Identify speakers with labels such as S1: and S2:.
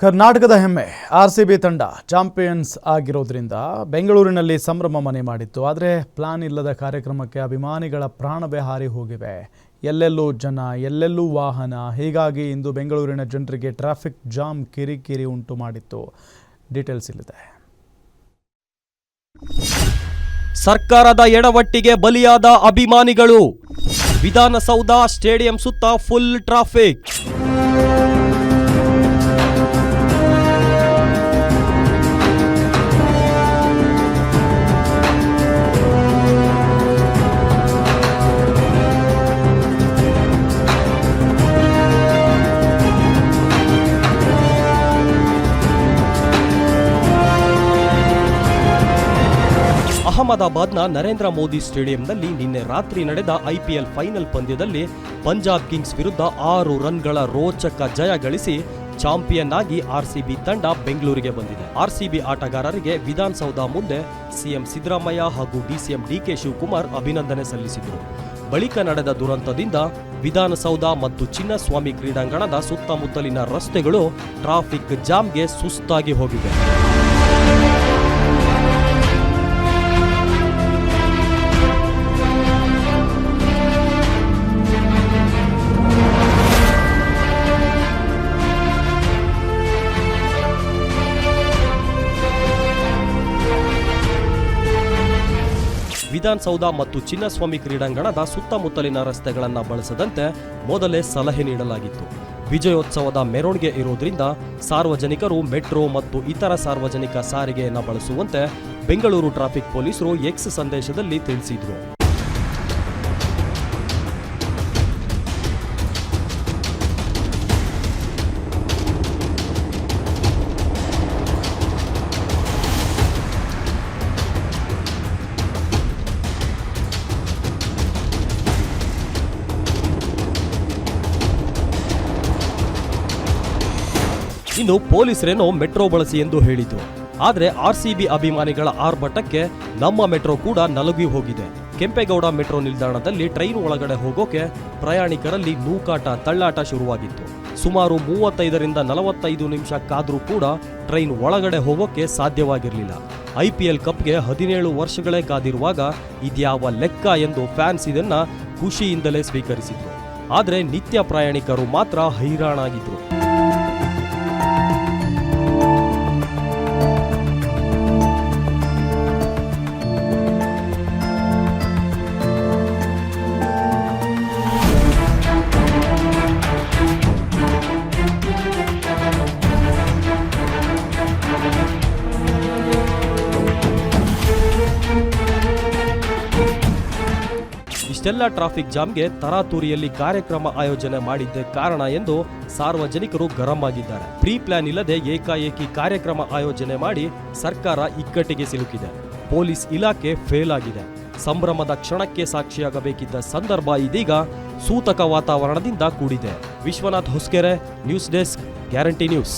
S1: ಕರ್ನಾಟಕದ ಹೆಮ್ಮೆ ಆರ್ಸಿಬಿ ತಂಡ ಚಾಂಪಿಯನ್ಸ್ ಆಗಿರೋದ್ರಿಂದ ಬೆಂಗಳೂರಿನಲ್ಲಿ ಸಂಭ್ರಮ ಮನೆ ಮಾಡಿತ್ತು. ಆದರೆ ಪ್ಲಾನ್ ಇಲ್ಲದ ಕಾರ್ಯಕ್ರಮಕ್ಕೆ ಅಭಿಮಾನಿಗಳ ಪ್ರಾಣವೇ ಹಾರಿ ಹೋಗಿವೆ. ಎಲ್ಲೆಲ್ಲೂ ಜನ, ಎಲ್ಲೆಲ್ಲೂ ವಾಹನ. ಹೀಗಾಗಿ ಇಂದು ಬೆಂಗಳೂರಿನ ಜನರಿಗೆ ಟ್ರಾಫಿಕ್ ಜಾಮ್ ಕಿರಿಕಿರಿ ಉಂಟು ಮಾಡಿತ್ತು. ಡೀಟೇಲ್ಸ್ ಇಲ್ಲಿದೆ.
S2: ಸರ್ಕಾರದ ಎಡವಟ್ಟಿಗೆ ಬಲಿಯಾದ ಅಭಿಮಾನಿಗಳು. ವಿಧಾನಸೌಧ ಸ್ಟೇಡಿಯಂ ಸುತ್ತ ಫುಲ್ ಟ್ರಾಫಿಕ್. ಅಹಮದಾಬಾದ್ನ ನರೇಂದ್ರ ಮೋದಿ ಸ್ಟೇಡಿಯಂನಲ್ಲಿ ನಿನ್ನೆ ರಾತ್ರಿ ನಡೆದ ಐಪಿಎಲ್ ಫೈನಲ್ ಪಂದ್ಯದಲ್ಲಿ ಪಂಜಾಬ್ ಕಿಂಗ್ಸ್ ವಿರುದ್ಧ 6 ರನ್ಗಳ ರೋಚಕ ಜಯ ಗಳಿಸಿ ಚಾಂಪಿಯನ್ ಆಗಿ ಆರ್ಸಿಬಿ ತಂಡ ಬೆಂಗಳೂರಿಗೆ ಬಂದಿದೆ. ಆರ್ಸಿಬಿ ಆಟಗಾರರಿಗೆ ವಿಧಾನಸೌಧ ಮುಂದೆ ಸಿಎಂ ಸಿದ್ದರಾಮಯ್ಯ ಹಾಗೂ ಡಿಸಿಎಂ ಡಿಕೆ ಶಿವಕುಮಾರ್ ಅಭಿನಂದನೆ ಸಲ್ಲಿಸಿದರು. ಬಳಿಕ ನಡೆದ ದುರಂತದಿಂದ ವಿಧಾನಸೌಧ ಮತ್ತು ಚಿನ್ನಸ್ವಾಮಿ ಕ್ರೀಡಾಂಗಣದ ಸುತ್ತಮುತ್ತಲಿನ ರಸ್ತೆಗಳು ಟ್ರಾಫಿಕ್ ಜಾಮ್ಗೆ ಸುಸ್ತಾಗಿ ಹೋಗಿವೆ. ವಿಧಾನಸೌಧ ಮತ್ತು ಚಿನ್ನಸ್ವಾಮಿ ಕ್ರೀಡಾಂಗಣದ ಸುತ್ತಮುತ್ತಲಿನ ರಸ್ತೆಗಳನ್ನು ಬಳಸದಂತೆ ಮೊದಲೇ ಸಲಹೆ ನೀಡಲಾಗಿತ್ತು. ವಿಜಯೋತ್ಸವದ ಮೆರವಣಿಗೆ ಇರೋದ್ರಿಂದ ಸಾರ್ವಜನಿಕರು ಮೆಟ್ರೋ ಮತ್ತು ಇತರ ಸಾರ್ವಜನಿಕ ಸಾರಿಗೆಯನ್ನು ಬಳಸುವಂತೆ ಬೆಂಗಳೂರು ಟ್ರಾಫಿಕ್ ಪೊಲೀಸರು ಎಕ್ಸ್ ಸಂದೇಶದಲ್ಲಿ ತಿಳಿಸಿದ್ರು. ಇನ್ನು ಪೊಲೀಸರೇನೋ ಮೆಟ್ರೋ ಬಳಸಿ ಎಂದು ಹೇಳಿದ್ರು. ಆದರೆ ಆರ್ಸಿಬಿ ಅಭಿಮಾನಿಗಳ ಆರ್ಭಟಕ್ಕೆ ನಮ್ಮ ಮೆಟ್ರೋ ಕೂಡ ನಲುಗಿ ಹೋಗಿದೆ. ಕೆಂಪೇಗೌಡ ಮೆಟ್ರೋ ನಿಲ್ದಾಣದಲ್ಲಿ ಟ್ರೈನ್ ಒಳಗಡೆ ಹೋಗೋಕೆ ಪ್ರಯಾಣಿಕರಲ್ಲಿ ನೂಕಾಟ, ತಳ್ಳಾಟ ಶುರುವಾಗಿತ್ತು. ಸುಮಾರು 35ರಿಂದ 45 ನಿಮಿಷ ಕಾದ್ರೂ ಕೂಡ ಟ್ರೈನ್ ಒಳಗಡೆ ಹೋಗೋಕೆ ಸಾಧ್ಯವಾಗಿರಲಿಲ್ಲ. ಐಪಿಎಲ್ ಕಪ್ಗೆ 17 ವರ್ಷಗಳೇ ಕಾದಿರುವಾಗ ಇದ್ಯಾವ ಲೆಕ್ಕ ಎಂದು ಫ್ಯಾನ್ಸ್ ಇದನ್ನ ಖುಷಿಯಿಂದಲೇ ಸ್ವೀಕರಿಸಿದ್ರು. ಆದರೆ ನಿತ್ಯ ಪ್ರಯಾಣಿಕರು ಮಾತ್ರ ಹೈರಾಣಾಗಿದ್ರು. ಇಷ್ಟೆಲ್ಲ ಟ್ರಾಫಿಕ್ ಜಾಮ್ಗೆ ತರಾತುರಿಯಲ್ಲಿ ಕಾರ್ಯಕ್ರಮ ಆಯೋಜನೆ ಮಾಡಿದ್ದೇ ಕಾರಣ ಎಂದು ಸಾರ್ವಜನಿಕರು ಗರಂ ಆಗಿದ್ದಾರೆ. ಪ್ರೀ ಪ್ಲಾನ್ ಇಲ್ಲದೆ ಏಕಾಏಕಿ ಕಾರ್ಯಕ್ರಮ ಆಯೋಜನೆ ಮಾಡಿ ಸರ್ಕಾರ ಇಕ್ಕಟ್ಟಿಗೆ ಸಿಲುಕಿದೆ. ಪೊಲೀಸ್ ಇಲಾಖೆ ಫೇಲ್ ಆಗಿದೆ. ಸಂಭ್ರಮದ ಕ್ಷಣಕ್ಕೆ ಸಾಕ್ಷಿಯಾಗಬೇಕಿದ್ದ ಸಂದರ್ಭ ಇದೀಗ ಸೂತಕ ವಾತಾವರಣದಿಂದ ಕೂಡಿದೆ. Vishwanath Hosakere, news desk, guarantee news.